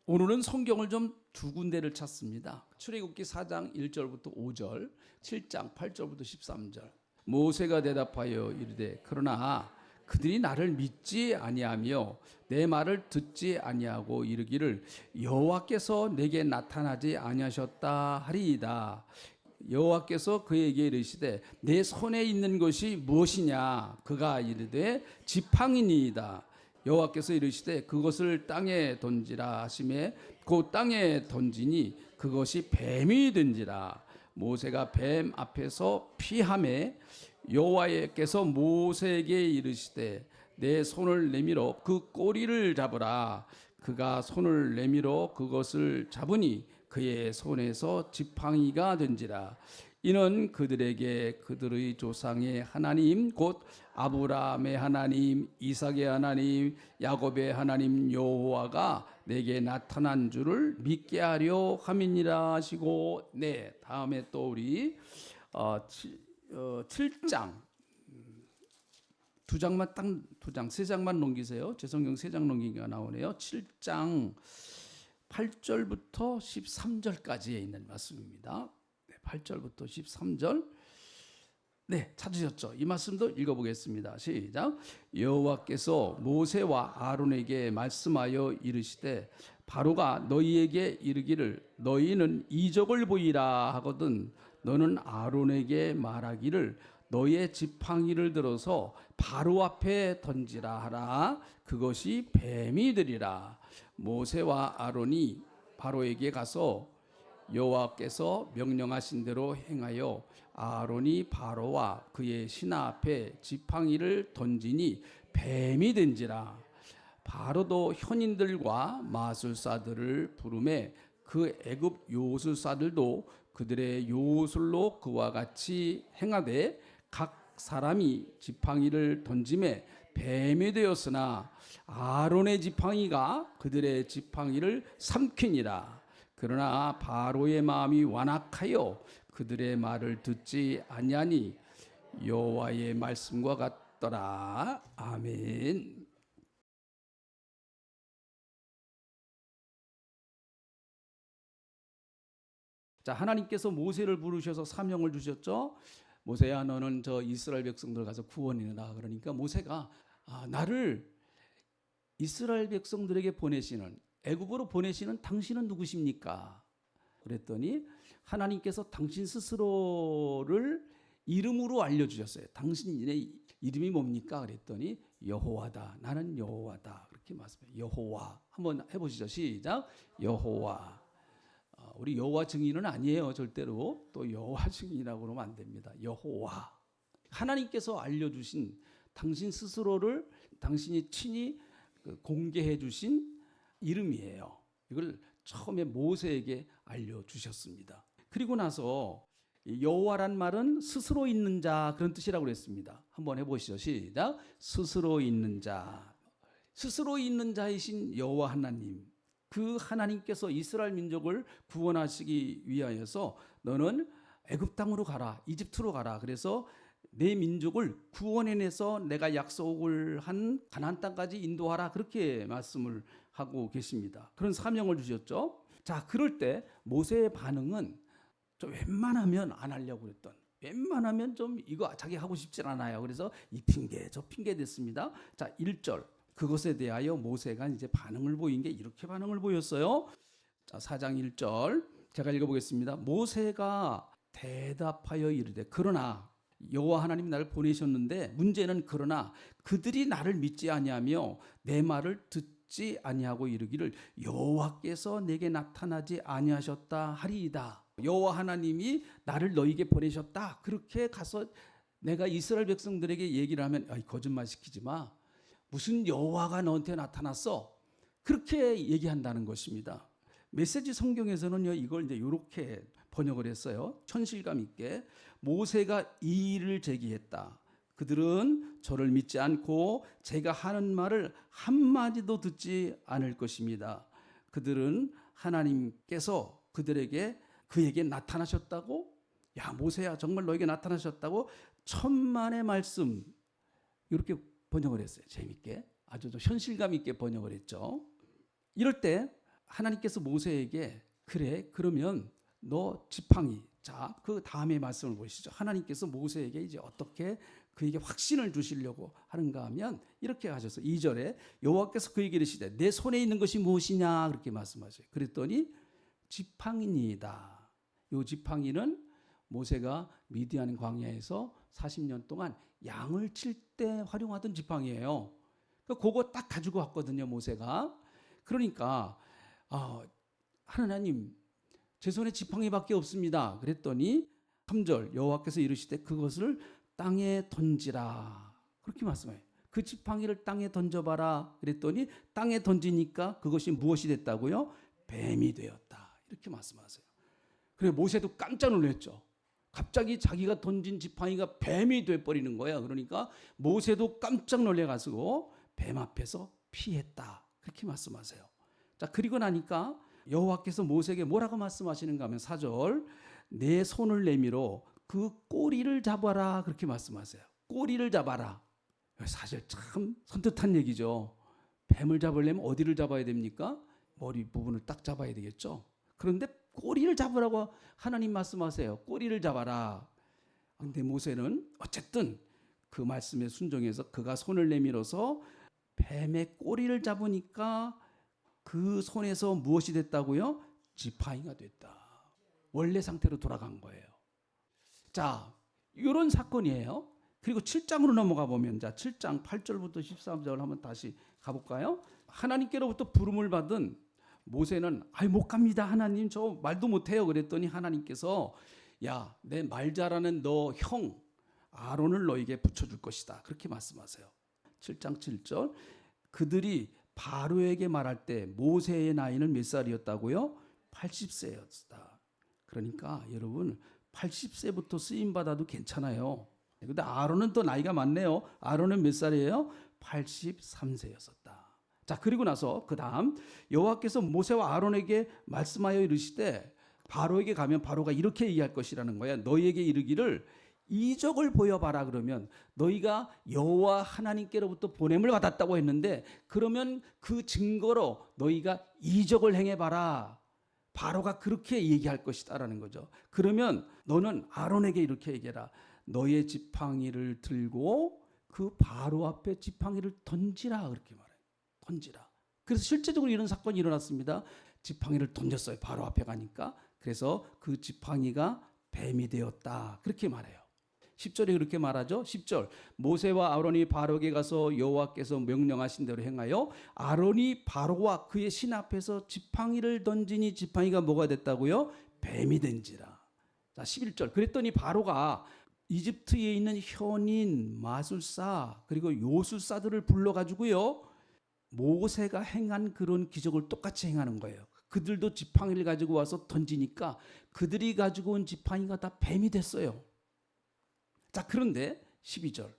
오늘은 성경을 좀 두 군데를 찾습니다. 출애굽기 4장 1절부터 5절, 7장 8절부터 13절. 모세가 대답하여 이르되 그러나 그들이 나를 믿지 아니하며 내 말을 듣지 아니하고 이르기를 여호와께서 내게 나타나지 아니하셨다 하리이다. 여호와께서 그에게 이르시되 내 손에 있는 것이 무엇이냐? 그가 이르되 지팡이니이다. 여호와께서 이르시되 그것을 땅에 던지라 하시매 그 땅에 던지니 그것이 뱀이 된지라. 모세가 뱀 앞에서 피하매 여호와께서 모세에게 이르시되 내 손을 내밀어 그 꼬리를 잡으라. 그가 손을 내밀어 그것을 잡으니 그의 손에서 지팡이가 된지라. 이는 그들에게 그들의 조상의 하나님 곧 아브라함의 하나님, 이삭의 하나님, 야곱의 하나님 여호와가 내게 나타난 줄을 믿게 하려 함이니라 하시고. 네, 다음에 또 우리 7장 두 장만 딱 두 장, 세 장만 넘기세요. 제 성경 세 장 넘기기가 나오네요. 7장 8절부터 13절까지에 있는 말씀입니다. 8절부터 13절. 네, 찾으셨죠? 이 말씀도 읽어보겠습니다. 시작. 여호와께서 모세와 아론에게 말씀하여 이르시되 바로가 너희에게 이르기를 너희는 이적을 보이라 하거든 너는 아론에게 말하기를 너의 지팡이를 들어서 바로 앞에 던지라 하라. 그것이 뱀이 되리라. 모세와 아론이 바로에게 가서 여호와께서 명령하신 대로 행하여 아론이 바로와 그의 신하 앞에 지팡이를 던지니 뱀이 된지라. 바로도 현인들과 마술사들을 부르매 그 애굽 요술사들도 그들의 요술로 그와 같이 행하되 각 사람이 지팡이를 던짐에 뱀이 되었으나 아론의 지팡이가 그들의 지팡이를 삼키니라. 그러나 바로의 마음이 완악하여 그들의 말을 듣지 아니하니 여호와의 말씀과 같더라. 아멘. 자, 하나님께서 모세를 부르셔서 사명을 주셨죠. 모세야 너는 저 이스라엘 백성들 가서 구원이라. 그러니까 모세가 나를 이스라엘 백성들에게 보내시는, 애굽으로 보내시는 당신은 누구십니까? 그랬더니 하나님께서 당신 스스로를 이름으로 알려주셨어요. 당신의 이름이 뭡니까? 그랬더니 여호와다. 나는 여호와다. 그렇게 말씀해요. 여호와. 한번 해보시죠. 시작. 여호와. 우리 여호와 증인은 아니에요. 절대로. 또 여호와 증인이라고 그러면 안 됩니다. 여호와. 하나님께서 알려주신 당신 스스로를 당신이 친히 공개해 주신 이름이에요. 이걸 처음에 모세에게 알려주셨습니다. 그리고 나서 여호와란 말은 스스로 있는 자 그런 뜻이라고 그랬습니다. 한번 해보시죠. 시작. 스스로 있는 자. 스스로 있는 자이신 여호와 하나님. 그 하나님께서 이스라엘 민족을 구원하시기 위하여서 너는 애굽 땅으로 가라. 이집트로 가라. 그래서 내 민족을 구원해내서 내가 약속을 한 가나안 땅까지 인도하라. 그렇게 말씀을 하고 계십니다. 그런 사명을 주셨죠. 자, 그럴 때 모세의 반응은 좀 웬만하면 안 하려고 그랬던, 웬만하면 좀 이거 자기 하고 싶지 않아요. 그래서 이 핑계 저 핑계 됐습니다. 자, 1절. 그것에 대하여 모세가 이제 반응을 보인 게 이렇게 반응을 보였어요. 자, 4장 1절 제가 읽어보겠습니다. 모세가 대답하여 이르되 그러나 여호와 하나님 나를 보내셨는데 문제는 그러나 그들이 나를 믿지 아니하며 내 말을 듣지 아니하고 이르기를 여호와께서 내게 나타나지 아니하셨다 하리이다. 여호와 하나님이 나를 너에게 보내셨다. 그렇게 가서 내가 이스라엘 백성들에게 얘기를 하면 거짓말 시키지 마. 무슨 여호와가 너한테 나타났어? 그렇게 얘기한다는 것입니다. 메시지 성경에서는요 이걸 이제 이렇게 번역을 했어요. 천실감 있게 모세가 이 일을 제기했다. 그들은 저를 믿지 않고 제가 하는 말을 한마디도 듣지 않을 것입니다. 그들은 하나님께서 그에게 나타나셨다고? 야 모세야 정말 너에게 나타나셨다고? 천만의 말씀 이렇게 번역을 했어요. 재밌게 아주 좀 현실감 있게 번역을 했죠. 이럴 때 하나님께서 모세에게 그래 그러면 너 지팡이 자 그 다음에 말씀을 보시죠. 하나님께서 모세에게 이제 어떻게 그에게 확신을 주시려고 하는가 하면 이렇게 하셔서 2절에 여호와께서 그에게 이르시되 내 손에 있는 것이 무엇이냐 그렇게 말씀하세요. 그랬더니 지팡이니이다. 요 지팡이는 모세가 미디안 광야에서 40년 동안 양을 칠 때 활용하던 지팡이에요. 그거 딱 가지고 왔거든요, 모세가. 그러니까 하나님 제 손에 지팡이밖에 없습니다. 그랬더니 3절 여호와께서 이르시되 그것을 땅에 던지라. 그렇게 말씀해요. 그 지팡이를 땅에 던져봐라. 그랬더니 땅에 던지니까 그것이 무엇이 됐다고요? 뱀이 되었다. 이렇게 말씀하세요. 그래 모세도 깜짝 놀랐죠. 갑자기 자기가 던진 지팡이가 뱀이 돼버리는 거야. 그러니까 모세도 깜짝 놀래가지고 뱀 앞에서 피했다. 그렇게 말씀하세요. 자 그리고 나니까 여호와께서 모세에게 뭐라고 말씀하시는가 하면 4절 내 손을 내밀어 그 꼬리를 잡아라. 그렇게 말씀하세요. 꼬리를 잡아라. 사실 참 선뜻한 얘기죠. 뱀을 잡으려면 어디를 잡아야 됩니까? 머리 부분을 딱 잡아야 되겠죠. 그런데 꼬리를 잡으라고 하나님 말씀하세요. 꼬리를 잡아라. 그런데 모세는 어쨌든 그 말씀에 순종해서 그가 손을 내밀어서 뱀의 꼬리를 잡으니까 그 손에서 무엇이 됐다고요? 지팡이가 됐다. 원래 상태로 돌아간 거예요. 자, 이런 사건이에요. 그리고 7장으로 넘어가 보면 자 7장 8절부터 13절 한번 다시 가볼까요? 하나님께로부터 부름을 받은 모세는 못 갑니다. 하나님 저 말도 못해요. 그랬더니 하나님께서 야, 내 말 잘하는 너 형 아론을 너에게 붙여줄 것이다. 그렇게 말씀하세요. 7장 7절 그들이 바로에게 말할 때 모세의 나이는 몇 살이었다고요? 80세였다. 그러니까 여러분 80세부터 쓰임받아도 괜찮아요. 근데 아론은 또 나이가 많네요. 아론은 몇 살이에요? 83세였었다. 자 그리고 나서 그 다음 여호와께서 모세와 아론에게 말씀하여 이르시되 바로에게 가면 바로가 이렇게 얘기할 것이라는 거야. 너희에게 이르기를 이적을 보여봐라. 그러면 너희가 여호와 하나님께로부터 보냄을 받았다고 했는데 그러면 그 증거로 너희가 이적을 행해봐라. 바로가 그렇게 얘기할 것이다라는 거죠. 그러면 너는 아론에게 이렇게 얘기해라. 너의 지팡이를 들고 그 바로 앞에 지팡이를 던지라. 그렇게 말해요. 던지라. 그래서 실제적으로 이런 사건이 일어났습니다. 지팡이를 던졌어요. 바로 앞에 가니까. 그래서 그 지팡이가 뱀이 되었다. 그렇게 말해요. 10절에 그렇게 말하죠. 10절 모세와 아론이 바로에게 가서 여호와께서 명령하신 대로 행하여 아론이 바로와 그의 신 앞에서 지팡이를 던지니 지팡이가 뭐가 됐다고요? 뱀이 된지라. 자 11절 그랬더니 바로가 이집트에 있는 현인, 마술사 그리고 요술사들을 불러가지고요 모세가 행한 그런 기적을 똑같이 행하는 거예요. 그들도 지팡이를 가지고 와서 던지니까 그들이 가지고 온 지팡이가 다 뱀이 됐어요. 자 그런데 12절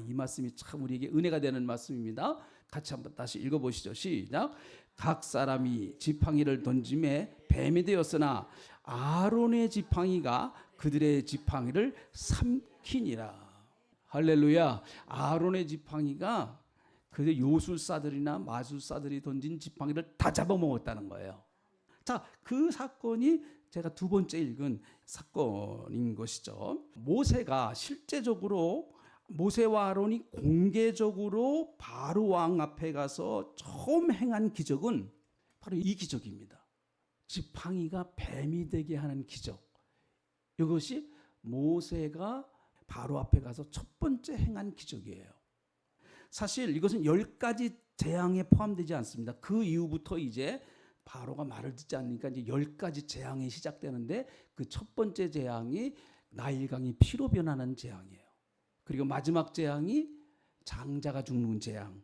이 말씀이 참 우리에게 은혜가 되는 말씀입니다. 같이 한번 다시 읽어보시죠. 시작. 각 사람이 지팡이를 던짐에 뱀이 되었으나 아론의 지팡이가 그들의 지팡이를 삼키니라. 할렐루야. 아론의 지팡이가 그 요술사들이나 마술사들이 던진 지팡이를 다 잡아먹었다는 거예요. 자, 그 사건이 제가 두 번째 읽은 사건인 것이죠. 모세가 실제적으로 모세와 아론이 공개적으로 바로 왕 앞에 가서 처음 행한 기적은 바로 이 기적입니다. 지팡이가 뱀이 되게 하는 기적. 이것이 모세가 바로 앞에 가서 첫 번째 행한 기적이에요. 사실 이것은 10가지 재앙에 포함되지 않습니다. 그 이후부터 이제 바로가 말을 듣지 않으니까 이제 10가지 재앙이 시작되는데 그 첫 번째 재앙이 나일강이 피로 변하는 재앙이에요. 그리고 마지막 재앙이 장자가 죽는 재앙.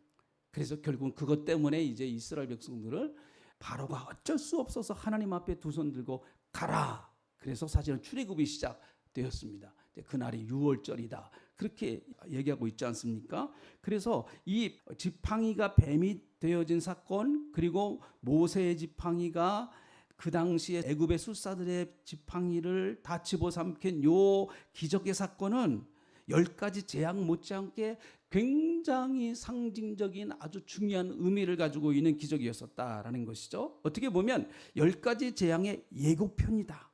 그래서 결국은 그것 때문에 이제 이스라엘 백성들을 바로가 어쩔 수 없어서 하나님 앞에 두 손 들고 가라. 그래서 사실은 출애굽이 시작되었습니다. 그날이 6월절이다. 그렇게 얘기하고 있지 않습니까? 그래서 이 지팡이가 뱀이 되어진 사건 그리고 모세의 지팡이가 그 당시에 애굽의 술사들의 지팡이를 다 집어삼킨 요 기적의 사건은 10가지 재앙 못지않게 굉장히 상징적인 아주 중요한 의미를 가지고 있는 기적이었었다라는 것이죠. 어떻게 보면 10가지 재앙의 예고편이다.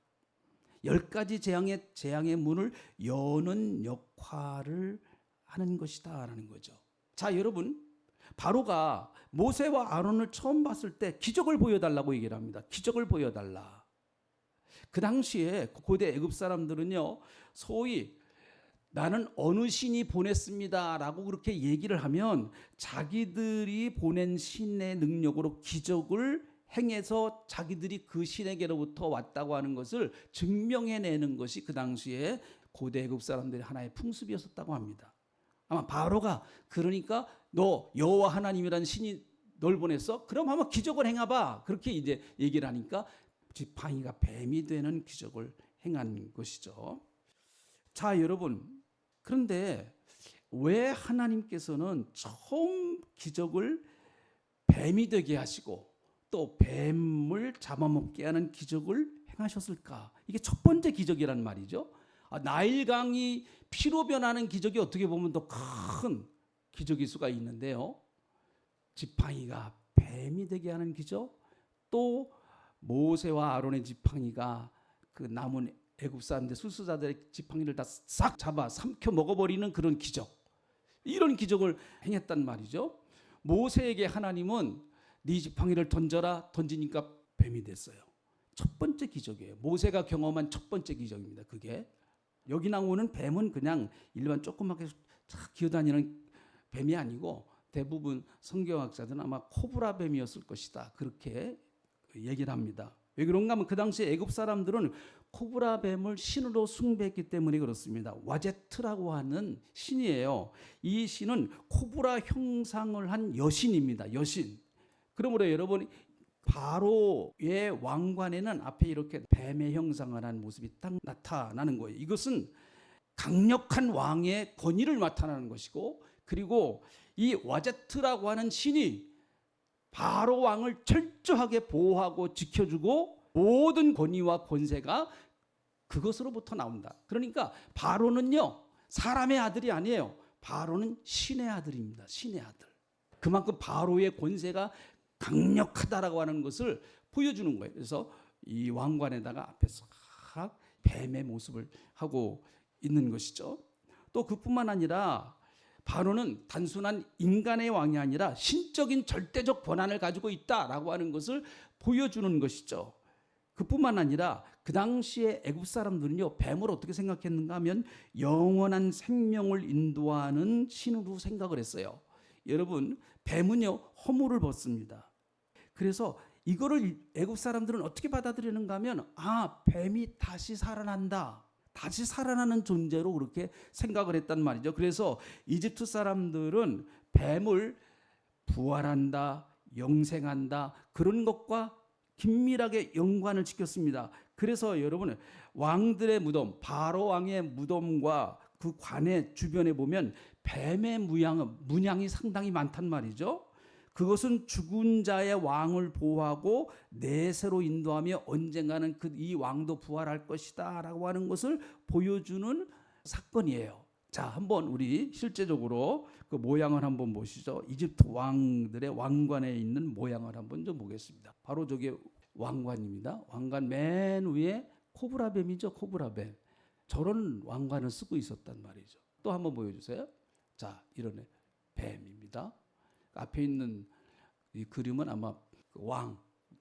10가지 재앙의 문을 여는 역할을 하는 것이다라는 거죠. 자, 여러분, 바로가 모세와 아론을 처음 봤을 때 기적을 보여달라고 얘기를 합니다. 기적을 보여달라. 그 당시에 고대 애굽 사람들은요, 소위 나는 어느 신이 보냈습니다라고 그렇게 얘기를 하면 자기들이 보낸 신의 능력으로 기적을 행해서 자기들이 그 신에게로부터 왔다고 하는 것을 증명해내는 것이 그 당시에 고대 애굽 사람들의 하나의 풍습이었었다고 합니다. 아마 바로가 그러니까 너 여호와 하나님이라는 신이 널 보냈어? 그럼 한번 기적을 행해봐. 그렇게 이제 얘기를 하니까 지팡이가 뱀이 되는 기적을 행한 것이죠. 자, 여러분, 그런데 왜 하나님께서는 처음 기적을 뱀이 되게 하시고 또 뱀을 잡아먹게 하는 기적을 행하셨을까? 이게 첫 번째 기적이란 말이죠. 나일강이 피로 변하는 기적이 어떻게 보면 더 큰 기적일 수가 있는데요. 지팡이가 뱀이 되게 하는 기적, 또 모세와 아론의 지팡이가 그 남은 애굽 사람들 술수자들의 지팡이를 다 싹 잡아 삼켜 먹어버리는 그런 기적, 이런 기적을 행했단 말이죠. 모세에게 하나님은 네 지팡이를 던져라, 던지니까 뱀이 됐어요. 첫 번째 기적이에요. 모세가 경험한 첫 번째 기적입니다. 그게 여기 나오는 뱀은 그냥 일반 조그맣게 착 기어다니는 뱀이 아니고 대부분 성경학자들은 아마 코브라 뱀이었을 것이다, 그렇게 얘기를 합니다. 왜 그런가 하면 그 당시에 애굽 사람들은 코브라 뱀을 신으로 숭배했기 때문에 그렇습니다. 와제트라고 하는 신이에요. 이 신은 코브라 형상을 한 여신입니다. 여신. 그러므로 여러분, 바로의 왕관에는 앞에 이렇게 뱀의 형상을 한 모습이 딱 나타나는 거예요. 이것은 강력한 왕의 권위를 나타나는 것이고, 그리고 이 와제트라고 하는 신이 바로 왕을 철저하게 보호하고 지켜주고 모든 권위와 권세가 그것으로부터 나온다. 그러니까 바로는요, 사람의 아들이 아니에요. 바로는 신의 아들입니다. 신의 아들. 그만큼 바로의 권세가 강력하다라고 하는 것을 보여주는 거예요. 그래서 이 왕관에다가 앞에 싹 뱀의 모습을 하고 있는 것이죠. 또 그뿐만 아니라 바로는 단순한 인간의 왕이 아니라 신적인 절대적 권한을 가지고 있다라고 하는 것을 보여주는 것이죠. 그뿐만 아니라 그 당시에 애굽 사람들은요, 뱀을 어떻게 생각했는가 하면 영원한 생명을 인도하는 신으로 생각을 했어요. 여러분, 뱀은요 허물을 벗습니다. 그래서 이거를 애굽 사람들은 어떻게 받아들이는가 하면, 뱀이 다시 살아난다, 다시 살아나는 존재로 그렇게 생각을 했단 말이죠. 그래서 이집트 사람들은 뱀을 부활한다, 영생한다, 그런 것과 긴밀하게 연관을 지켰습니다. 그래서 여러분, 왕들의 무덤, 바로 왕의 무덤과 그 관의 주변에 보면 뱀의 문양이 상당히 많단 말이죠. 그것은 죽은 자의 왕을 보호하고 내세로 인도하며 언젠가는 이 왕도 부활할 것이다 라고 하는 것을 보여주는 사건이에요. 자, 한번 우리 실제적으로 그 모양을 한번 보시죠. 이집트 왕들의 왕관에 있는 모양을 한번 좀 보겠습니다. 바로 저게 왕관입니다. 왕관 맨 위에 코브라뱀이죠. 코브라뱀. 저런 왕관을 쓰고 있었단 말이죠. 또 한번 보여주세요. 자, 이런 뱀입니다. 앞에 있는 이 그림은 아마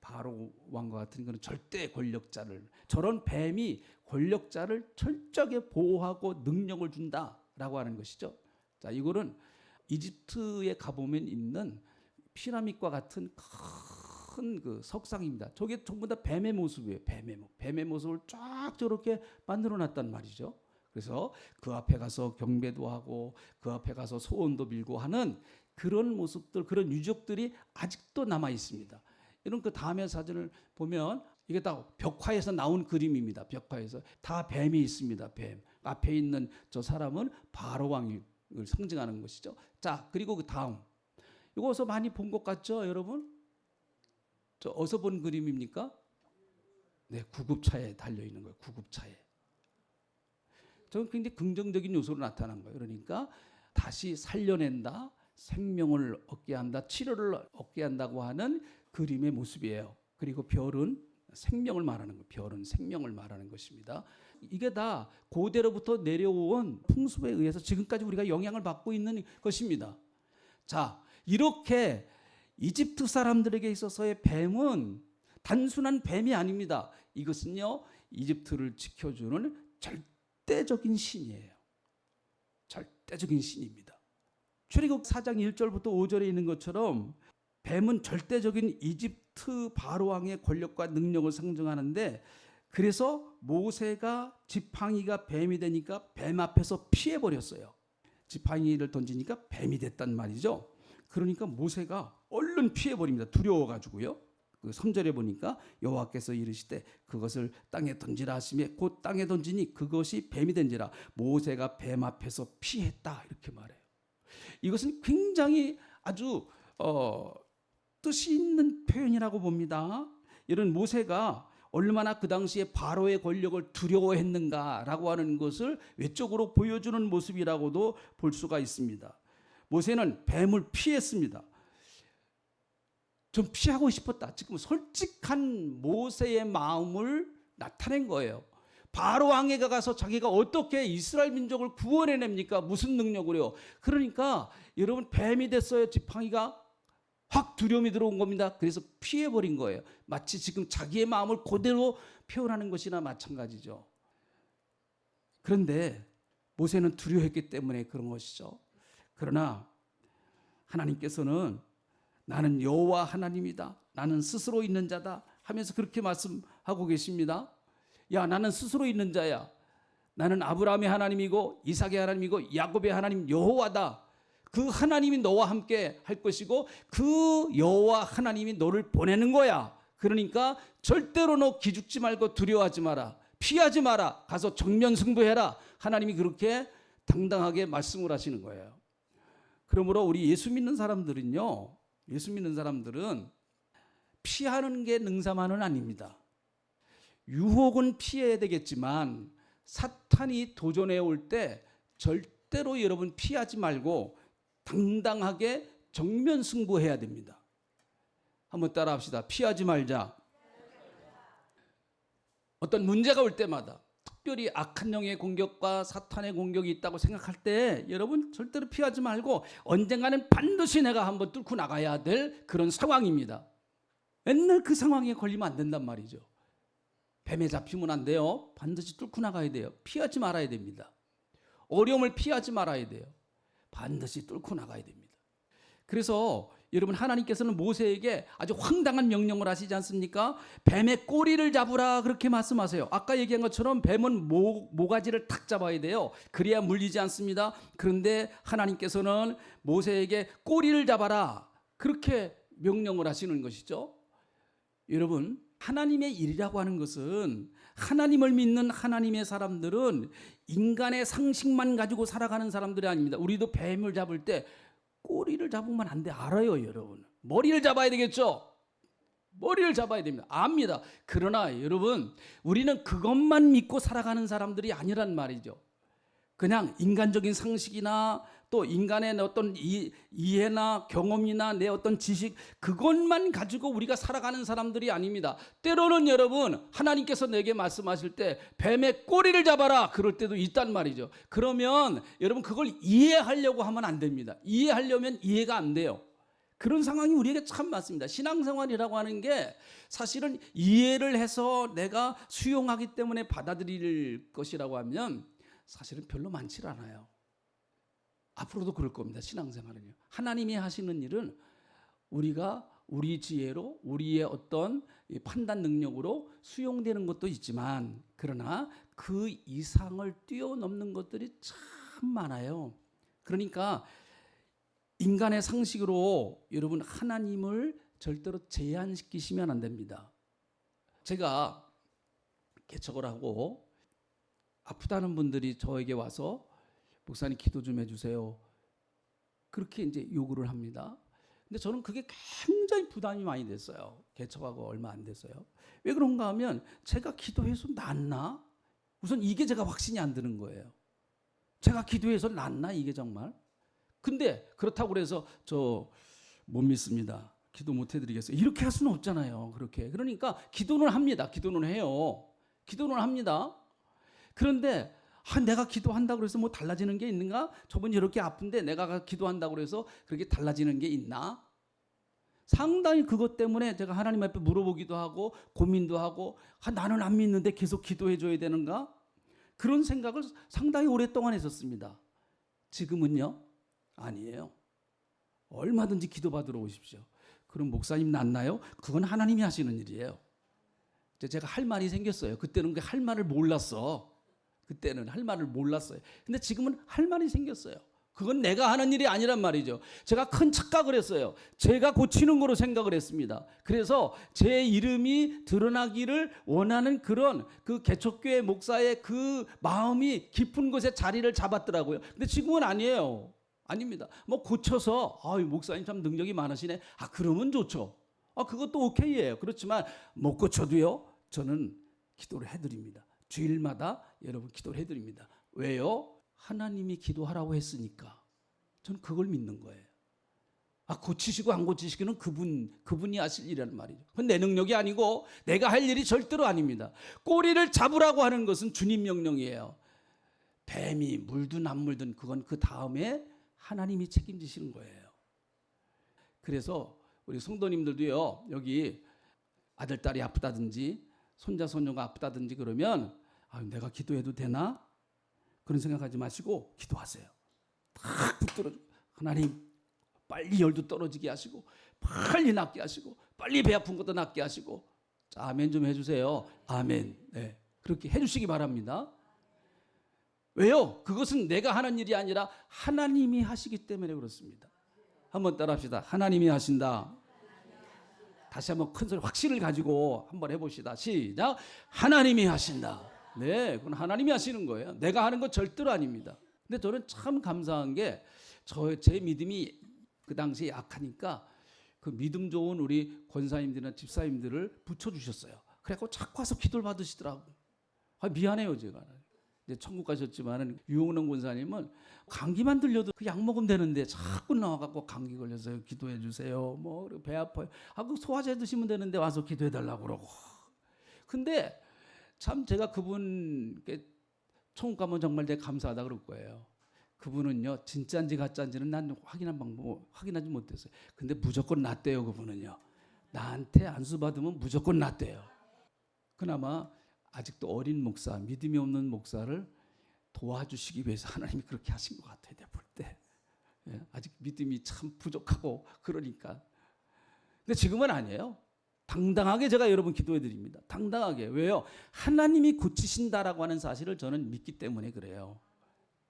바로 왕과 같은 그런 절대 권력자를, 저런 뱀이 권력자를 철저하게 보호하고 능력을 준다라고 하는 것이죠. 자, 이거는 이집트에 가보면 있는 피라밋과 같은 큰 그 석상입니다. 저게 전부 다 뱀의 모습이에요. 뱀의 모습을 쫙 저렇게 만들어 놨단 말이죠. 그래서 그 앞에 가서 경배도 하고 그 앞에 가서 소원도 빌고 하는 그런 모습들, 그런 유적들이 아직도 남아 있습니다. 이런 그 다음에 사진을 보면 이게 다 벽화에서 나온 그림입니다. 벽화에서 다 뱀이 있습니다. 뱀. 앞에 있는 저 사람은 바로 왕을 상징하는 것이죠. 자, 그리고 그 다음. 이거 어서 많이 본 것 같죠, 여러분? 저 어서 본 그림입니까? 네, 구급차에 달려 있는 거예요. 구급차에. 저는 굉장히 긍정적인 요소로 나타난 거예요. 그러니까 다시 살려낸다, 생명을 얻게 한다, 치료를 얻게 한다고 하는 그림의 모습이에요. 그리고 별은 생명을 말하는 거, 별은 생명을 말하는 것입니다. 이게 다 고대로부터 내려온 풍습에 의해서 지금까지 우리가 영향을 받고 있는 것입니다. 자, 이렇게 이집트 사람들에게 있어서의 뱀은 단순한 뱀이 아닙니다. 이것은요, 이집트를 지켜주는 절대적인 신이에요. 절대적인 신입니다. 출애굽 4장 1절부터 5절에 있는 것처럼 뱀은 절대적인 이집트 바로 왕의 권력과 능력을 상징하는데, 그래서 모세가 지팡이가 뱀이 되니까 뱀 앞에서 피해버렸어요. 지팡이를 던지니까 뱀이 됐단 말이죠. 그러니까 모세가 얼른 피해버립니다. 두려워가지고요. 그 3절에 보니까 여호와께서 이르시되 그것을 땅에 던지라 하시며 곧 땅에 던지니 그것이 뱀이 된지라. 모세가 뱀 앞에서 피했다, 이렇게 말해요. 이것은 굉장히 아주 뜻이 있는 표현이라고 봅니다. 이런 모세가 얼마나 그 당시에 바로의 권력을 두려워했는가라고 하는 것을 외적으로 보여주는 모습이라고도 볼 수가 있습니다. 모세는 뱀을 피했습니다. 좀 피하고 싶었다. 지금 솔직한 모세의 마음을 나타낸 거예요. 바로 왕에 가서 자기가 어떻게 이스라엘 민족을 구원해냅니까? 무슨 능력으로요? 그러니까 여러분, 뱀이 됐어요. 지팡이가 확 두려움이 들어온 겁니다. 그래서 피해버린 거예요. 마치 지금 자기의 마음을 그대로 표현하는 것이나 마찬가지죠. 그런데 모세는 두려워했기 때문에 그런 것이죠. 그러나 하나님께서는 나는 여호와 하나님이다, 나는 스스로 있는 자다 하면서 그렇게 말씀하고 계십니다. 야, 나는 스스로 있는 자야. 나는 아브라함의 하나님이고 이삭의 하나님이고 야곱의 하나님 여호와다. 그 하나님이 너와 함께 할 것이고 그 여호와 하나님이 너를 보내는 거야. 그러니까 절대로 너 기죽지 말고 두려워하지 마라, 피하지 마라, 가서 정면 승부해라. 하나님이 그렇게 당당하게 말씀을 하시는 거예요. 그러므로 우리 예수 믿는 사람들은요, 예수 믿는 사람들은 피하는 게 능사만은 아닙니다. 유혹은 피해야 되겠지만 사탄이 도전해 올 때 절대로 여러분 피하지 말고 당당하게 정면 승부해야 됩니다. 한번 따라 합시다. 피하지 말자. 어떤 문제가 올 때마다, 특별히 악한 영의 공격과 사탄의 공격이 있다고 생각할 때 여러분 절대로 피하지 말고 언젠가는 반드시 내가 한번 뚫고 나가야 될 그런 상황입니다. 맨날 그 상황에 걸리면 안 된단 말이죠. 뱀에 잡히면 안 돼요. 반드시 뚫고 나가야 돼요. 피하지 말아야 됩니다. 어려움을 피하지 말아야 돼요. 반드시 뚫고 나가야 됩니다. 그래서 여러분, 하나님께서는 모세에게 아주 황당한 명령을 하시지 않습니까? 뱀의 꼬리를 잡으라, 그렇게 말씀하세요. 아까 얘기한 것처럼 뱀은 모가지를 탁 잡아야 돼요. 그래야 물리지 않습니다. 그런데 하나님께서는 모세에게 꼬리를 잡아라, 그렇게 명령을 하시는 것이죠. 여러분, 하나님의 일이라고 하는 것은, 하나님을 믿는 하나님의 사람들은 인간의 상식만 가지고 살아가는 사람들이 아닙니다. 우리도 뱀을 잡을 때 꼬리를 잡으면 안 돼, 알아요 여러분. 머리를 잡아야 되겠죠. 머리를 잡아야 됩니다. 압니다. 그러나 여러분, 우리는 그것만 믿고 살아가는 사람들이 아니란 말이죠. 그냥 인간적인 상식이나 또 인간의 어떤 이해나 경험이나 내 어떤 지식, 그것만 가지고 우리가 살아가는 사람들이 아닙니다. 때로는 여러분, 하나님께서 내게 말씀하실 때 뱀의 꼬리를 잡아라, 그럴 때도 있단 말이죠. 그러면 여러분, 그걸 이해하려고 하면 안 됩니다. 이해하려면 이해가 안 돼요. 그런 상황이 우리에게 참 많습니다. 신앙생활이라고 하는 게 사실은 이해를 해서 내가 수용하기 때문에 받아들일 것이라고 하면 사실은 별로 많지 않아요. 앞으로도 그럴 겁니다. 신앙생활은요. 하나님이 하시는 일은 우리가 우리 지혜로, 우리의 어떤 판단 능력으로 수용되는 것도 있지만, 그러나 그 이상을 뛰어넘는 것들이 참 많아요. 그러니까 인간의 상식으로 여러분, 하나님을 절대로 제한시키시면 안 됩니다. 제가 개척을 하고 아프다는 분들이 저에게 와서 목사님 기도 좀 해주세요, 그렇게 이제 요구를 합니다. 근데 저는 그게 굉장히 부담이 많이 됐어요. 개척하고 얼마 안 됐어요. 왜 그런가 하면 제가 기도해서 낫나? 우선 이게 제가 확신이 안 드는 거예요. 제가 기도해서 낫나 이게 정말? 근데 그렇다고 그래서 저 못 믿습니다, 기도 못 해드리겠어요, 이렇게 할 수는 없잖아요. 그렇게. 그러니까 기도는 합니다. 기도는 해요. 기도는 합니다. 그런데 내가 기도한다고 해서 뭐 달라지는 게 있는가? 저분이 이렇게 아픈데 내가 기도한다고 해서 그렇게 달라지는 게 있나? 상당히 그것 때문에 제가 하나님 앞에 물어보기도 하고 고민도 하고, 나는 안 믿는데 계속 기도해 줘야 되는가? 그런 생각을 상당히 오랫동안 했었습니다. 지금은요? 아니에요. 얼마든지 기도받으러 오십시오. 그럼 목사님 낫나요? 그건 하나님이 하시는 일이에요. 제가 할 말이 생겼어요. 그때는 할 말을 몰랐어. 그때는 할 말을 몰랐어요. 근데 지금은 할 말이 생겼어요. 그건 내가 하는 일이 아니란 말이죠. 제가 큰 착각을 했어요. 제가 고치는 거로 생각을 했습니다. 그래서 제 이름이 드러나기를 원하는 그런 그 개척교회 목사의 그 마음이 깊은 곳에 자리를 잡았더라고요. 근데 지금은 아니에요. 아닙니다. 뭐 고쳐서 목사님 참 능력이 많으시네. 그러면 좋죠. 그것도 오케이예요. 그렇지만 못 고쳐도요, 저는 기도를 해드립니다. 주일마다 여러분 기도를 해드립니다. 왜요? 하나님이 기도하라고 했으니까. 저는 그걸 믿는 거예요. 고치시고 안 고치시기는 그분이 하실 일이라는 말이죠. 그건 내 능력이 아니고 내가 할 일이 절대로 아닙니다. 꼬리를 잡으라고 하는 것은 주님 명령이에요. 뱀이 물든 안 물든 그건 그 다음에 하나님이 책임지시는 거예요. 그래서 우리 성도님들도요, 여기 아들, 딸이 아프다든지 손자, 손녀가 아프다든지 그러면 내가 기도해도 되나? 그런 생각하지 마시고 기도하세요. 탁 붙들어, 하나님 빨리 열도 떨어지게 하시고 빨리 낫게 하시고 빨리 배 아픈 것도 낫게 하시고. 자, 아멘 좀 해주세요. 아멘. 네, 그렇게 해주시기 바랍니다. 왜요? 그것은 내가 하는 일이 아니라 하나님이 하시기 때문에 그렇습니다. 한번 따라합시다. 하나님이 하신다. 다시 한번 큰 소리 확신을 가지고 한번 해봅시다. 시작. 하나님이 하신다. 네, 그건 하나님이 하시는 거예요. 내가 하는 건 절대로 아닙니다. 근데 저는 참 감사한 게 제 믿음이 그 당시에 약하니까 그 믿음 좋은 우리 권사님들이나 집사님들을 붙여주셨어요. 그래갖고 자꾸 와서 기도를 받으시더라고. 미안해요, 제가. 이제 천국 가셨지만 유홍원 권사님은 감기만 들려도 그 약 먹으면 되는데 자꾸 나와갖고 감기 걸려서 기도해 주세요. 뭐 배 아파요. 그 소화제 드시면 되는데 와서 기도해 달라고 그러고. 근데 참 제가 그분께 천국 가면 정말 되게 감사하다 그럴 거예요. 그분은요, 진짜인지 가짜인지는 난 확인하지 못했어요. 근데 무조건 낫대요. 그분은요, 나한테 안수 받으면 무조건 낫대요. 그나마 아직도 어린 목사, 믿음이 없는 목사를 도와주시기 위해서 하나님이 그렇게 하신 것 같아요. 내가 볼 때. 아직 믿음이 참 부족하고 그러니까. 근데 지금은 아니에요. 당당하게 제가 여러분 기도해 드립니다. 당당하게. 왜요? 하나님이 고치신다라고 하는 사실을 저는 믿기 때문에 그래요.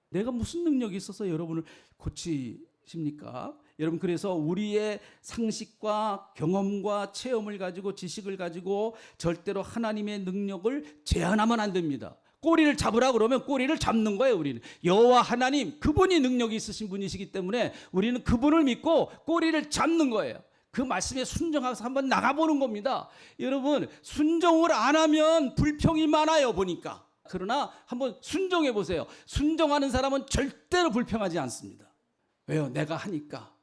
내가 무슨 능력이 있어서 여러분을 고치십니까? 여러분, 그래서 우리의 상식과 경험과 체험을 가지고 지식을 가지고 절대로 하나님의 능력을 제한하면 안 됩니다. 꼬리를 잡으라 그러면 꼬리를 잡는 거예요. 우리는 여호와 하나님, 그분이 능력이 있으신 분이시기 때문에 우리는 그분을 믿고 꼬리를 잡는 거예요. 그 말씀에 순종해서 한번 나가보는 겁니다. 여러분, 순종을 안 하면 불평이 많아요, 보니까. 그러나 한번 순종해 보세요. 순종하는 사람은 절대로 불평하지 않습니다. 왜요? 내가 하니까.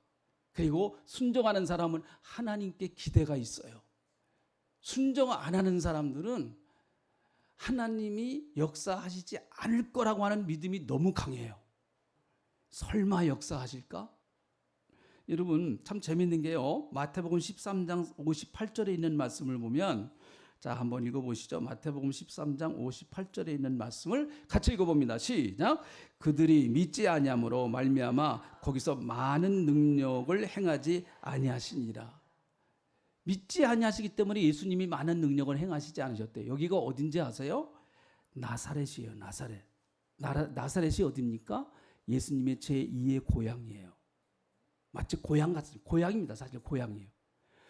그리고 순종하는 사람은 하나님께 기대가 있어요. 순종 안 하는 사람들은 하나님이 역사하시지 않을 거라고 하는 믿음이 너무 강해요. 설마 역사하실까? 여러분, 참 재밌는 게요, 마태복음 13장 58절에 있는 말씀을 보면, 자, 한번 읽어보시죠. 마태복음 13장 58절에 있는 말씀을 같이 읽어봅니다. 시작. 그들이 믿지 아니함으로 말미암아 거기서 많은 능력을 행하지 아니하시니라. 믿지 아니하시기 때문에 예수님이 많은 능력을 행하시지 않으셨대요. 여기가 어딘지 아세요? 나사렛이에요. 나사렛. 나사렛이 어디입니까? 예수님의 제2의 고향이에요. 마치 고향 같습니다. 고향입니다. 사실 고향이에요.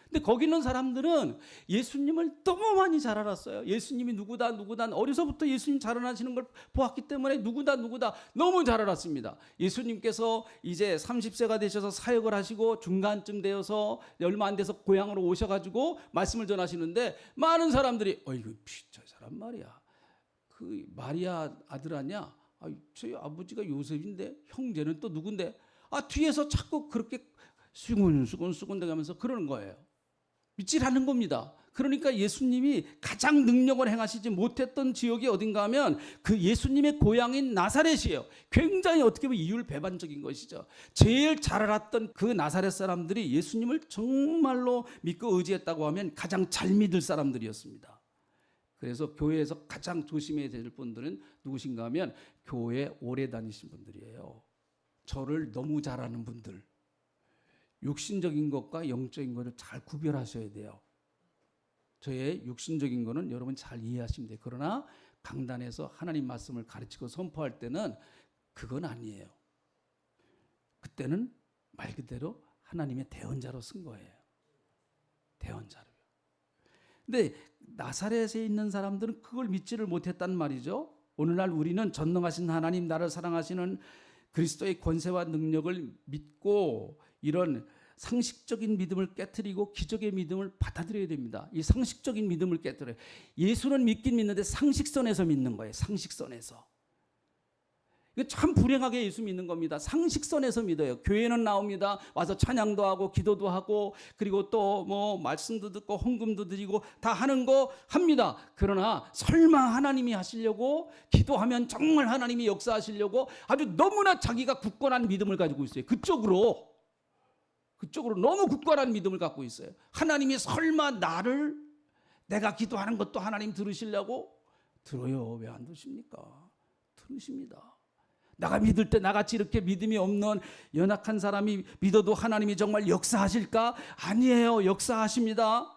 근데 거기 있는 사람들은 예수님을 너무 많이 잘 알았어요. 예수님이 누구다 어려서부터 예수님 자라나시는 걸 보았기 때문에 누구다 너무 잘 알았습니다. 예수님께서 이제 30세가 되셔서 사역을 하시고 중간쯤 되어서 얼마 안 돼서 고향으로 오셔가지고 말씀을 전하시는데 많은 사람들이 이거 저 사람 말이야, 그 마리아 아들 아니야? 저희 아버지가 요셉인데 형제는 또 누군데? 뒤에서 자꾸 그렇게 수근수근 대가면서 그러는 거예요. 믿지라는 겁니다. 그러니까 예수님이 가장 능력을 행하시지 못했던 지역이 어딘가 하면 그 예수님의 고향인 나사렛이에요. 굉장히 어떻게 보면 이율배반적인 것이죠. 제일 잘 알았던 그 나사렛 사람들이 예수님을 정말로 믿고 의지했다고 하면 가장 잘 믿을 사람들이었습니다. 그래서 교회에서 가장 조심해야 될 분들은 누구신가 하면 교회 오래 다니신 분들이에요. 저를 너무 잘 아는 분들. 육신적인 것과 영적인 것을 잘 구별하셔야 돼요. 저의 육신적인 거는 여러분 잘 이해하시면 돼요. 그러나 강단에서 하나님 말씀을 가르치고 선포할 때는 그건 아니에요. 그때는 말 그대로 하나님의 대언자로 쓴 거예요. 대언자로요. 근데 나사렛에 있는 사람들은 그걸 믿지를 못했단 말이죠. 오늘날 우리는 전능하신 하나님, 나를 사랑하시는 그리스도의 권세와 능력을 믿고 이런 상식적인 믿음을 깨트리고 기적의 믿음을 받아들여야 됩니다. 이 상식적인 믿음을 깨트려요. 예수는 믿긴 믿는데 상식선에서 믿는 거예요. 상식선에서. 이거 참 불행하게 예수 믿는 겁니다. 상식선에서 믿어요. 교회는 나옵니다. 와서 찬양도 하고 기도도 하고 그리고 또 뭐 말씀도 듣고 헌금도 드리고 다 하는 거 합니다. 그러나 설마 하나님이 하시려고 기도하면 정말 하나님이 역사하시려고 아주 너무나 자기가 굳건한 믿음을 가지고 있어요. 그쪽으로 너무 굳건한 믿음을 갖고 있어요. 하나님이 설마 내가 기도하는 것도 하나님 들으시려고? 들어요. 왜 안 들으십니까? 들으십니다. 내가 믿을 때 나같이 이렇게 믿음이 없는 연약한 사람이 믿어도 하나님이 정말 역사하실까? 아니에요. 역사하십니다.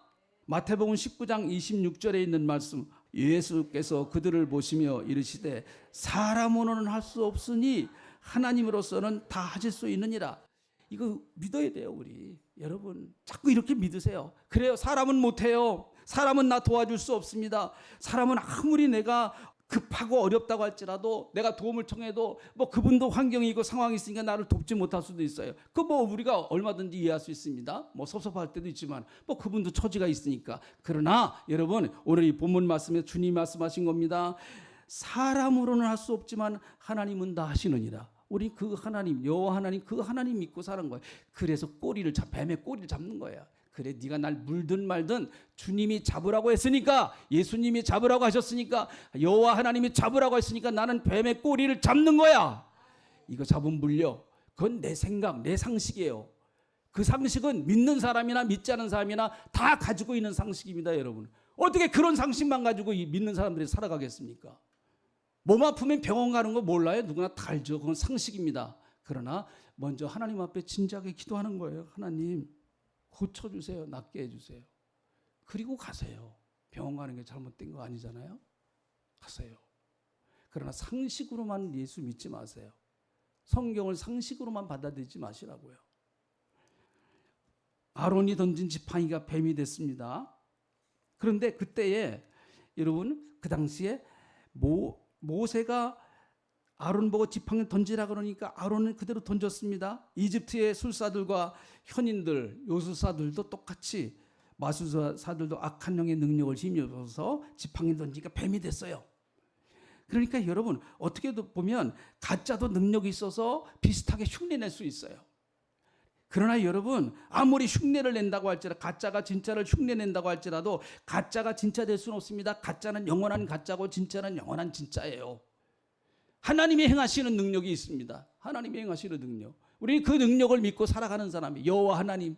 마태복음 19장 26절에 있는 말씀, 예수께서 그들을 보시며 이르시되 사람으로는 할 수 없으니 하나님으로서는 다 하실 수 있느니라. 이거 믿어야 돼요. 우리 여러분 자꾸 이렇게 믿으세요. 그래요. 사람은 못해요. 사람은 나 도와줄 수 없습니다. 사람은 아무리 내가 급하고 어렵다고 할지라도 내가 도움을 청해도 뭐 그분도 환경이 있고 상황이 있으니까 나를 돕지 못할 수도 있어요. 그 뭐 우리가 얼마든지 이해할 수 있습니다. 뭐 섭섭할 때도 있지만 뭐 그분도 처지가 있으니까. 그러나 여러분 오늘 이 본문 말씀에 주님이 말씀하신 겁니다. 사람으로는 할 수 없지만 하나님은 다 하시느니라. 우리 그 하나님 여호와 하나님 그 하나님 믿고 사는 거예요. 그래서 뱀의 꼬리를 잡는 거예요. 그래 네가 날 물든 말든 주님이 잡으라고 했으니까 예수님이 잡으라고 하셨으니까 여호와 하나님이 잡으라고 했으니까 나는 뱀의 꼬리를 잡는 거야. 이거 잡으면 물려. 그건 내 생각 내 상식이에요. 그 상식은 믿는 사람이나 믿지 않은 사람이나 다 가지고 있는 상식입니다. 여러분 어떻게 그런 상식만 가지고 믿는 사람들이 살아가겠습니까? 몸 아프면 병원 가는 거 몰라요? 누구나 다 알죠. 그건 상식입니다. 그러나 먼저 하나님 앞에 진지하게 기도하는 거예요. 하나님 고쳐주세요. 낫게 해주세요. 그리고 가세요. 병원 가는 게 잘못된 거 아니잖아요. 가세요. 그러나 상식으로만 예수 믿지 마세요. 성경을 상식으로만 받아들이지 마시라고요. 아론이 던진 지팡이가 뱀이 됐습니다. 그런데 그때에 여러분 그 당시에 모세가 아론 보고 지팡이 던지라 그러니까 아론은 그대로 던졌습니다. 이집트의 술사들과 현인들, 요술사들도 똑같이 마술사들도 악한 영의 능력을 힘입어서 지팡이 던지니까 뱀이 됐어요. 그러니까 여러분 어떻게 보면 가짜도 능력이 있어서 비슷하게 흉내낼 수 있어요. 그러나 여러분 아무리 흉내를 낸다고 할지라도 가짜가 진짜를 흉내낸다고 할지라도 가짜가 진짜 될 수는 없습니다. 가짜는 영원한 가짜고 진짜는 영원한 진짜예요. 하나님이 행하시는 능력이 있습니다. 하나님이 행하시는 능력. 우리 그 능력을 믿고 살아가는 사람이 여호와 하나님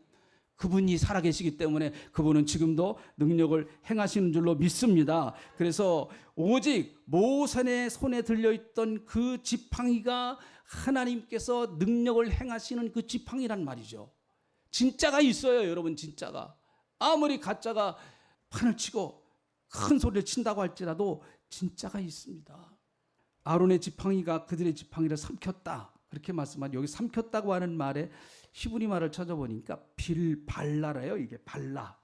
그분이 살아계시기 때문에 그분은 지금도 능력을 행하시는 줄로 믿습니다. 그래서 오직 모세의 손에 들려있던 그 지팡이가 하나님께서 능력을 행하시는 그 지팡이란 말이죠. 진짜가 있어요. 여러분 진짜가. 아무리 가짜가 판을 치고 큰 소리를 친다고 할지라도 진짜가 있습니다. 아론의 지팡이가 그들의 지팡이를 삼켰다. 그렇게 말씀한 여기 삼켰다고 하는 말에 히브리 말을 찾아보니까 빌발라래요. 이게 발라.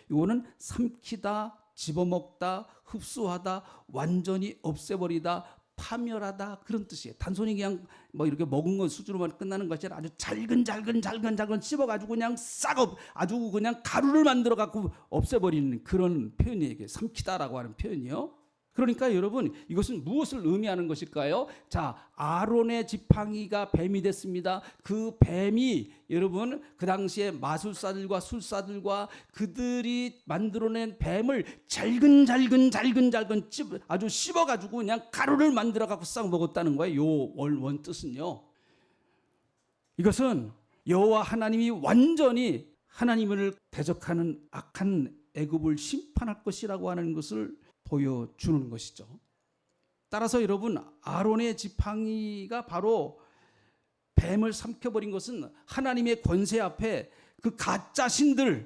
이거는 삼키다, 집어먹다, 흡수하다, 완전히 없애버리다, 파멸하다 그런 뜻이에요. 단순히 그냥 뭐 이렇게 먹은 것 수준으로만 끝나는 것이 아니라 아주 잘근 씹어가지고 그냥 아주 그냥 가루를 만들어 갖고 없애버리는 그런 표현이에요. 삼키다라고 하는 표현이요. 그러니까 여러분, 이것은 무엇을 의미하는 것일까요? 자, 아론의 지팡이가 뱀이 됐습니다. 그 뱀이 여러분 그 당시에 마술사들과 술사들과 그들이 만들어낸 뱀을 잘근 아주 씹어가지고 그냥 가루를 만들어갖고 싹 먹었다는 거예요. 요 원 뜻은요. 이것은 여호와 하나님이 완전히 하나님을 대적하는 악한 애굽을 심판할 것이라고 하는 것을 보여주는 것이죠. 따라서 여러분, 아론의 지팡이가 바로 뱀을 삼켜버린 것은 하나님의 권세 앞에 그 가짜신들이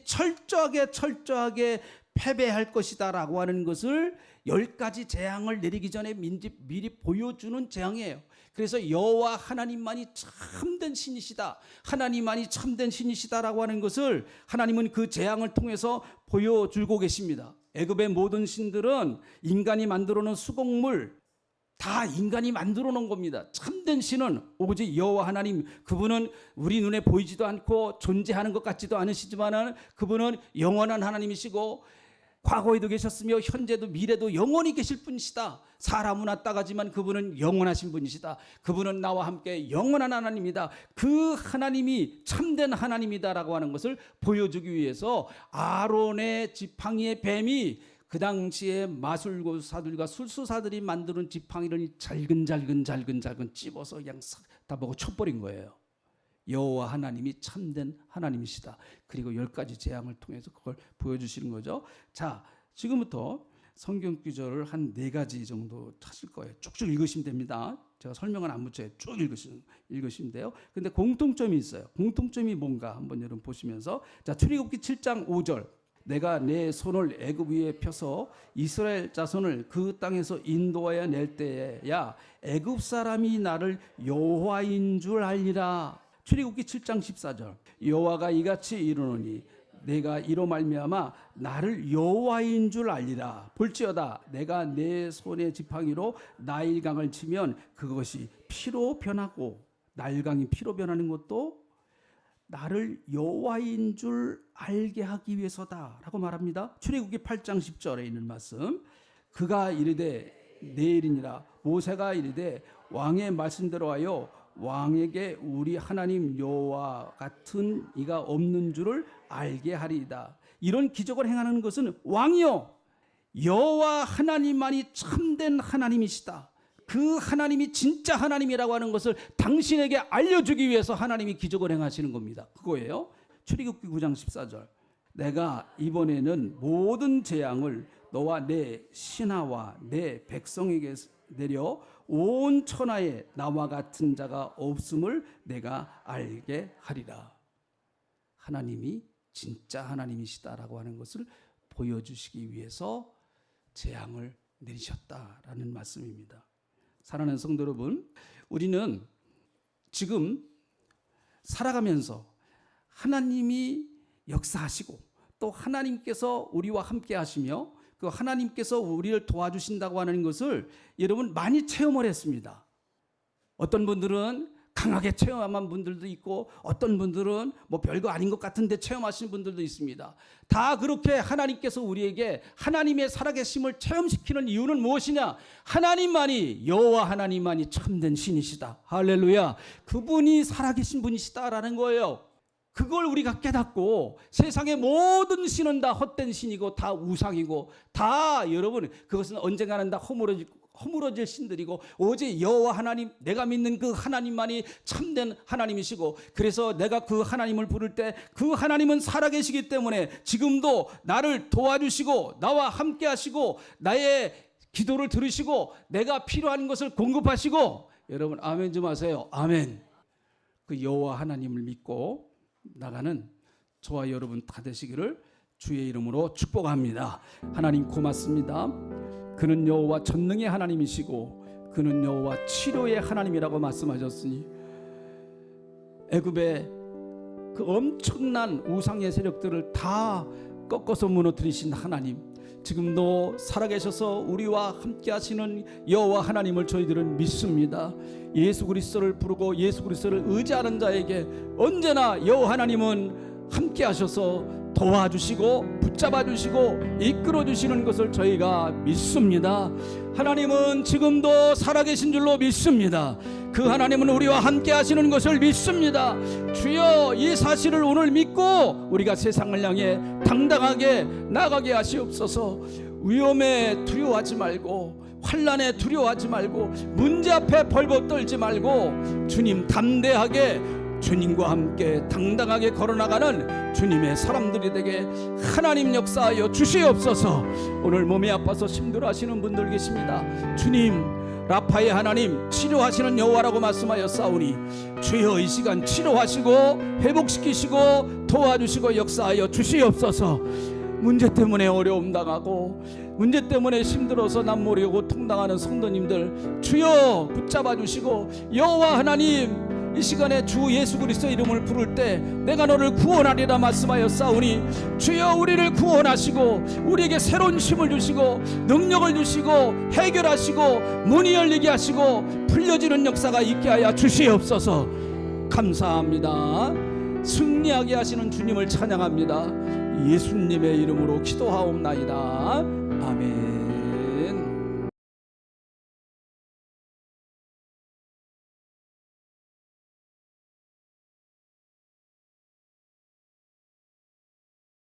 철저하게 패배할 것이다라고 하는 것을 10가지 재앙을 내리기 전에 미리 보여주는 재앙이에요. 그래서 여호와 하나님만이 참된 신이시다, 하나님만이 참된 신이시다라고 하는 것을 하나님은 그 재앙을 통해서 보여주고 계십니다. 애굽의 모든 신들은 인간이 만들어 놓은 수곡물, 다 인간이 만들어 놓은 겁니다. 참된 신은 오직 여호와 하나님, 그분은 우리 눈에 보이지도 않고 존재하는 것 같지도 않으시지만 그분은 영원한 하나님이시고 과거에도 계셨으며 현재도 미래도 영원히 계실 분이시다. 사람은 왔다가지만 그분은 영원하신 분이시다. 그분은 나와 함께 영원한 하나님이다. 그 하나님이 참된 하나님이다라고 하는 것을 보여주기 위해서 아론의 지팡이의 뱀이 그 당시에 마술사들과 술수사들이 만드는 지팡이를 잘근 찝어서 그냥 싹 다 먹어 쳐버린 거예요. 여호와 하나님이 참된 하나님이시다. 그리고 10가지 재앙을 통해서 그걸 보여주시는 거죠. 자, 지금부터 성경 구절을 한 4가지 정도 찾을 거예요. 쭉쭉 읽으시면 됩니다. 제가 설명은 안 붙여요. 쭉 읽으시면 돼요. 근데 공통점이 있어요. 공통점이 뭔가 한번 여러분 보시면서, 자, 출애굽기 7장 5절. 내가 내 손을 애굽 위에 펴서 이스라엘 자손을 그 땅에서 인도하여 낼 때야 애굽 사람이 나를 여호와인 줄 알리라. 출애굽기 7장 14절. 여호와가 이같이 이르노니 내가 이로 말미암아 나를 여호와인 줄 알리라. 볼지어다 내가 내 손의 지팡이로 나일강을 치면 그것이 피로 변하고, 나일강이 피로 변하는 것도 나를 여호와인 줄 알게 하기 위해서다라고 말합니다. 출애굽기 8장 10절에 있는 말씀. 그가 이르되 내일이니라. 모세가 이르되 왕의 말씀대로 하여 왕에게 우리 하나님 여호와 같은 이가 없는 줄을 알게 하리이다. 이런 기적을 행하는 것은 왕이요 여호와 하나님만이 참된 하나님이시다, 그 하나님이 진짜 하나님이라고 하는 것을 당신에게 알려주기 위해서 하나님이 기적을 행하시는 겁니다. 그거예요. 출애굽기 9장 14절. 내가 이번에는 모든 재앙을 너와 내 신하와 내 백성에게 내려 온 천하에 나와 같은 자가 없음을 내가 알게 하리라. 하나님이 진짜 하나님이시다라고 하는 것을 보여주시기 위해서 재앙을 내리셨다라는 말씀입니다. 사랑하는 성도 여러분, 우리는 지금 살아가면서 하나님이 역사하시고 또 하나님께서 우리와 함께 하시며 그 하나님께서 우리를 도와주신다고 하는 것을 여러분 많이 체험을 했습니다. 어떤 분들은 강하게 체험한 분들도 있고 어떤 분들은 뭐 별거 아닌 것 같은데 체험하시는 분들도 있습니다. 다 그렇게 하나님께서 우리에게 하나님의 살아계심을 체험시키는 이유는 무엇이냐? 하나님만이, 여호와 하나님만이 참된 신이시다. 할렐루야. 그분이 살아계신 분이시다라는 거예요. 그걸 우리가 깨닫고 세상의 모든 신은 다 헛된 신이고 다 우상이고 다 여러분 그것은 언젠가는 다 허물어질 신들이고 오직 여호와 하나님, 내가 믿는 그 하나님만이 참된 하나님이시고, 그래서 내가 그 하나님을 부를 때 그 하나님은 살아계시기 때문에 지금도 나를 도와주시고 나와 함께 하시고 나의 기도를 들으시고 내가 필요한 것을 공급하시고, 여러분 아멘 좀 하세요. 아멘. 그 여호와 하나님을 믿고 나가는 저와 여러분 다 되시기를 주의 이름으로 축복합니다. 하나님 고맙습니다. 그는 여호와 전능의 하나님이시고 그는 여호와 치료의 하나님이라고 말씀하셨으니 애굽의 그 엄청난 우상의 세력들을 다 꺾어서 무너뜨리신 하나님, 지금도 살아계셔서 우리와 함께 하시는 여호와 하나님을 저희들은 믿습니다. 예수 그리스도를 부르고 예수 그리스도를 의지하는 자에게 언제나 여호와 하나님은 함께 하셔서 도와주시고 붙잡아주시고 이끌어주시는 것을 저희가 믿습니다. 하나님은 지금도 살아계신 줄로 믿습니다. 그 하나님은 우리와 함께 하시는 것을 믿습니다. 주여, 이 사실을 오늘 믿고 우리가 세상을 향해 당당하게 나가게 하시옵소서. 위험에 두려워하지 말고, 환난에 두려워하지 말고, 문제 앞에 벌벌 떨지 말고, 주님 담대하게 주님과 함께 당당하게 걸어나가는 주님의 사람들이 되게 하나님 역사하여 주시옵소서. 오늘 몸이 아파서 힘들어하시는 분들 계십니다. 주님, 라파의 하나님, 치료하시는 여호와라고 말씀하였사오니 주여 이 시간 치료하시고 회복시키시고 도와주시고 역사하여 주시옵소서. 문제 때문에 어려움 당하고 문제 때문에 힘들어서 남모르고 고통당하는 성도님들 주여 붙잡아 주시고, 여호와 하나님, 이 시간에 주 예수 그리스도 이름을 부를 때 내가 너를 구원하리라 말씀하였사오니 주여 우리를 구원하시고 우리에게 새로운 힘을 주시고 능력을 주시고 해결하시고 문이 열리게 하시고 풀려지는 역사가 있게 하여 주시옵소서. 감사합니다. 승리하게 하시는 주님을 찬양합니다. 예수님의 이름으로 기도하옵나이다. 아멘.